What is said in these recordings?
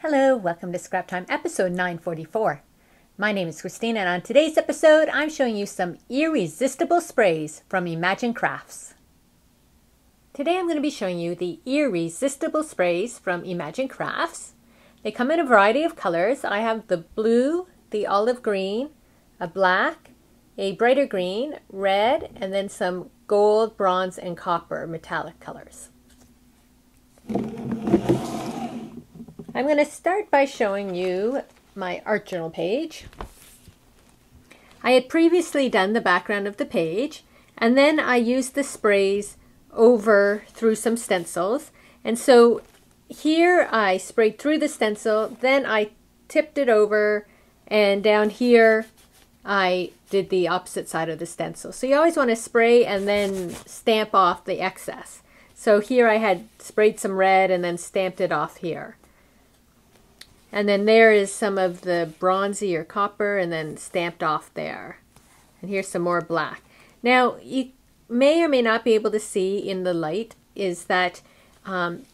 Hello, welcome to Scrap Time episode 944. My name is Christine, and on today's episode I'm showing you some irresistible sprays from Imagine Crafts. Today I'm going to be showing you the irresistible sprays from Imagine Crafts. They come in a variety of colors. I have the blue, the olive green, a black, a brighter green, red, and then some gold, bronze, and copper metallic colors. I'm going to start by showing you my art journal page. I had previously done the background of the page, and then I used the sprays over through some stencils. And so here I sprayed through the stencil, then I tipped it over, and down here I did the opposite side of the stencil. So you always want to spray and then stamp off the excess. So here I had sprayed some red and then stamped it off here. And then there is some of the bronzy or copper and then stamped off there. And here's some more black. Now, you may or may not be able to see in the light is that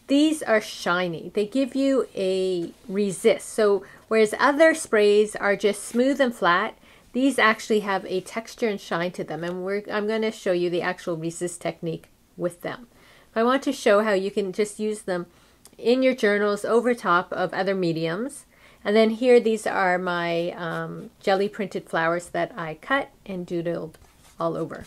these are shiny. They give you a resist. So whereas other sprays are just smooth and flat, these actually have a texture and shine to them. And I'm going to show you the actual resist technique with them. I want to show how you can just use them in your journals over top of other mediums. And then here, these are my jelly printed flowers that I cut and doodled all over.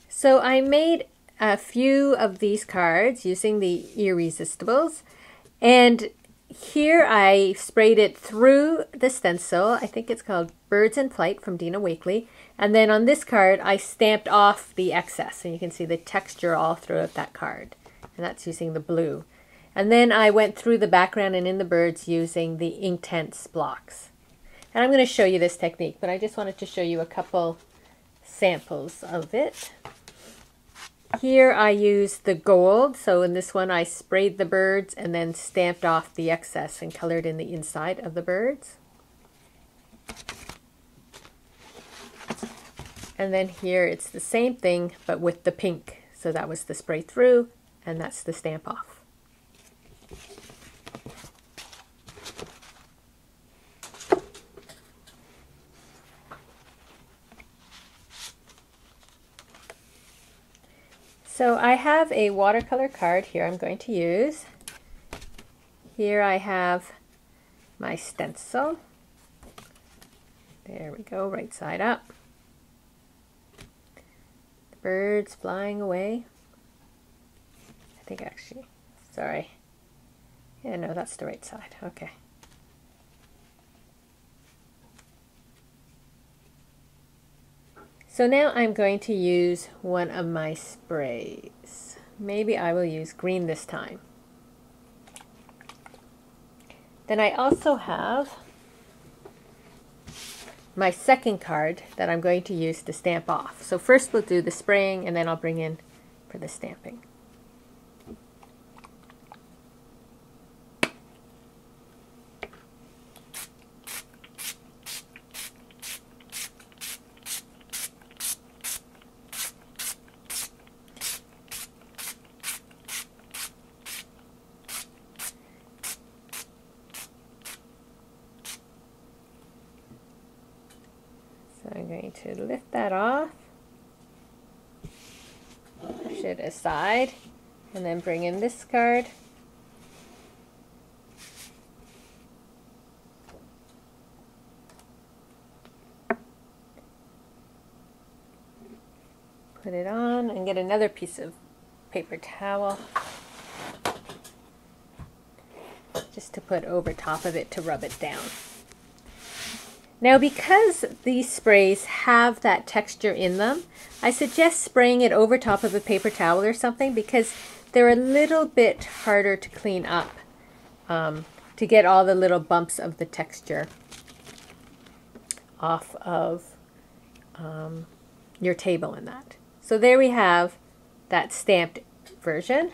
So I made a few of these cards using the irresistibles, and here I sprayed it through the stencil. I think it's called Birds in Flight from Dina Wakley. And then on this card, I stamped off the excess. And you can see the texture all throughout that card. And that's using the blue. And then I went through the background and in the birds using the Inktense blocks. And I'm going to show you this technique, but I just wanted to show you a couple samples of it. Here I used the gold, so in this one I sprayed the birds and then stamped off the excess and colored in the inside of the birds. And then here it's the same thing but with the pink. So that was the spray through and that's the stamp off. So I have a watercolor card here I'm going to use. Here I have my stencil. There we go, right side up. The birds flying away. I think actually, sorry. Yeah, no, that's the right side. Okay. So now I'm going to use one of my sprays. Maybe I will use green this time. Then I also have my second card that I'm going to use to stamp off. So first we'll do the spraying and then I'll bring in for the stamping. So I'm going to lift that off, push it aside, and then bring in this card. Put it on and get another piece of paper towel just to put over top of it to rub it down. Now because these sprays have that texture in them, I suggest spraying it over top of a paper towel or something because they're a little bit harder to clean up to get all the little bumps of the texture off of your table and that. So there we have that stamped version,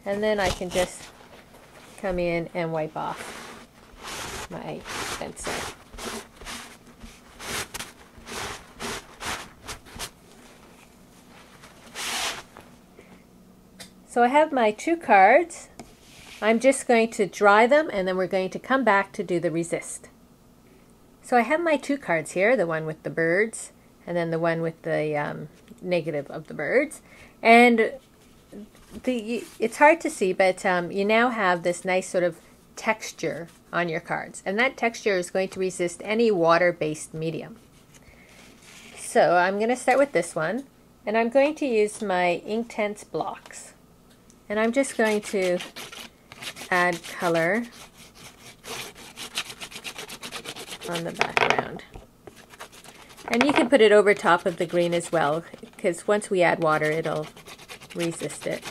and then I can just come in and wipe off my stencil. So I have my 2 cards. I'm just going to dry them and then we're going to come back to do the resist. So I have my 2 cards here, the one with the birds and then the one with the negative of the birds. And it's hard to see, but you now have this nice sort of texture on your cards. And that texture is going to resist any water-based medium. So I'm going to start with this one. And I'm going to use my Inktense blocks. And I'm just going to add color on the background. And you can put it over top of the green as well, because once we add water, it'll resist it.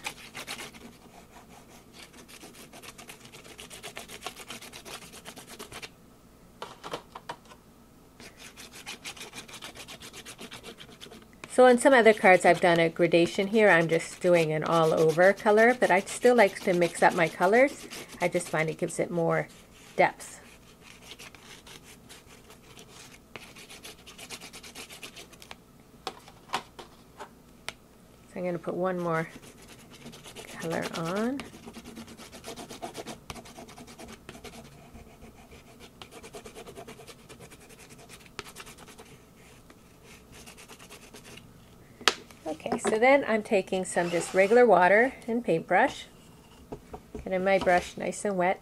So on some other cards I've done a gradation here. I'm just doing an all over color, but I still like to mix up my colors. I just find it gives it more depth. So I'm going to put one more color on. Okay, so then I'm taking some just regular water and paintbrush, getting my brush nice and wet.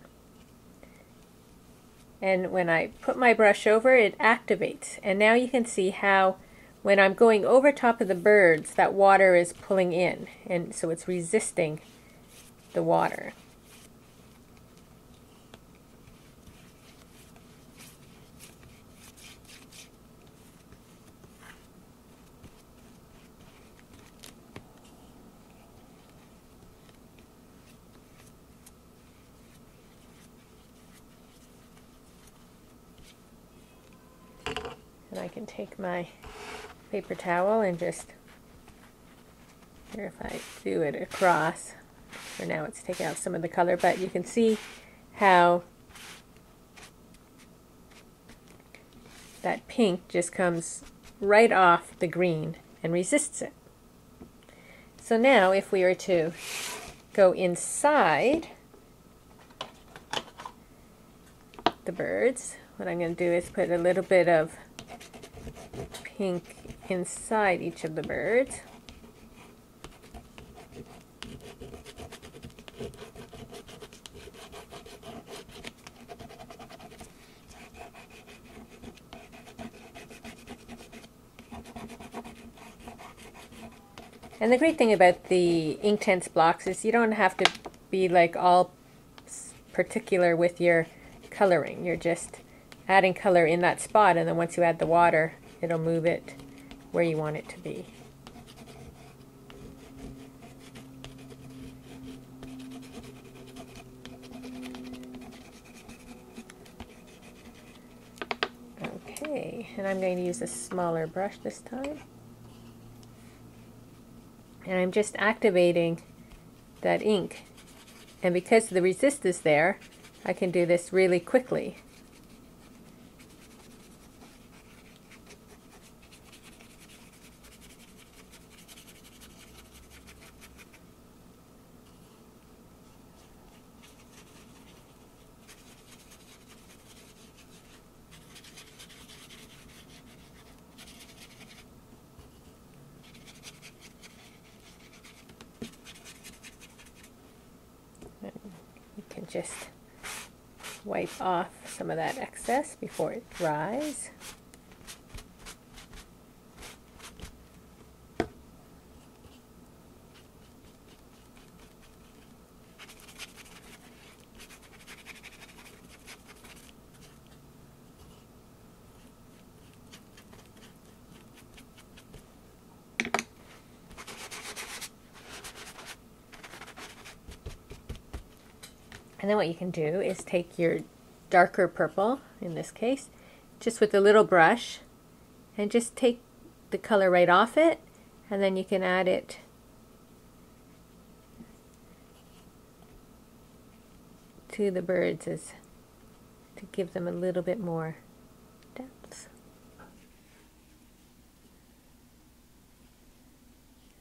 And when I put my brush over, it activates. And now you can see how when I'm going over top of the birds, that water is pulling in, and so it's resisting the water. And I can take my paper towel and just, here if I do it across, for now it's taking out some of the color, but you can see how that pink just comes right off the green and resists it. So now if we were to go inside the birds, what I'm going to do is put a little bit of pink inside each of the birds. And the great thing about the Inktense blocks is you don't have to be like all particular with your coloring. You're just adding color in that spot, and then once you add the water, it'll move it where you want it to be. Okay, and I'm going to use a smaller brush this time. And I'm just activating that ink. And because the resist is there, I can do this really quickly. You can just wipe off some of that excess before it dries. And then what you can do is take your darker purple, in this case, just with a little brush, and just take the color right off it, and then you can add it to the birds as to give them a little bit more depth.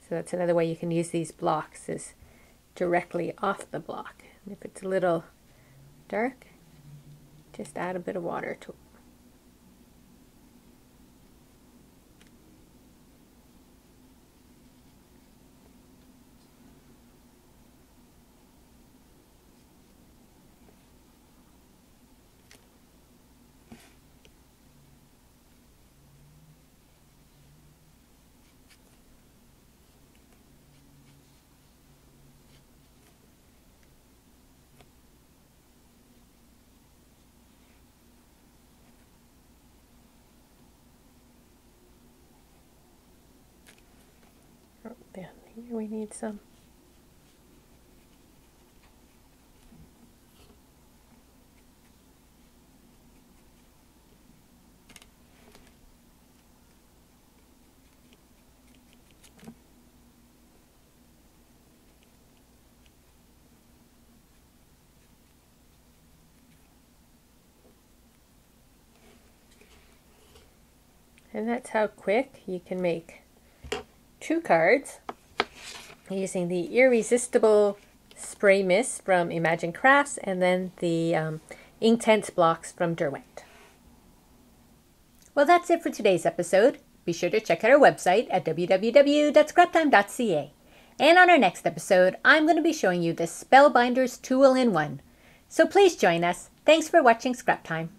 So that's another way you can use these blocks, is directly off the block. And if it's a little dark, just add a bit of water to it. Oh, down here we need some. And that's how quick you can make 2 cards using the irRESISTible spray mist from Imagine Crafts and then the Inktense blocks from Derwent. Well, that's it for today's episode. Be sure to check out our website at www.scraptime.ca. And on our next episode, I'm going to be showing you the Spellbinders Tool-in-One. So please join us. Thanks for watching Scrap Time.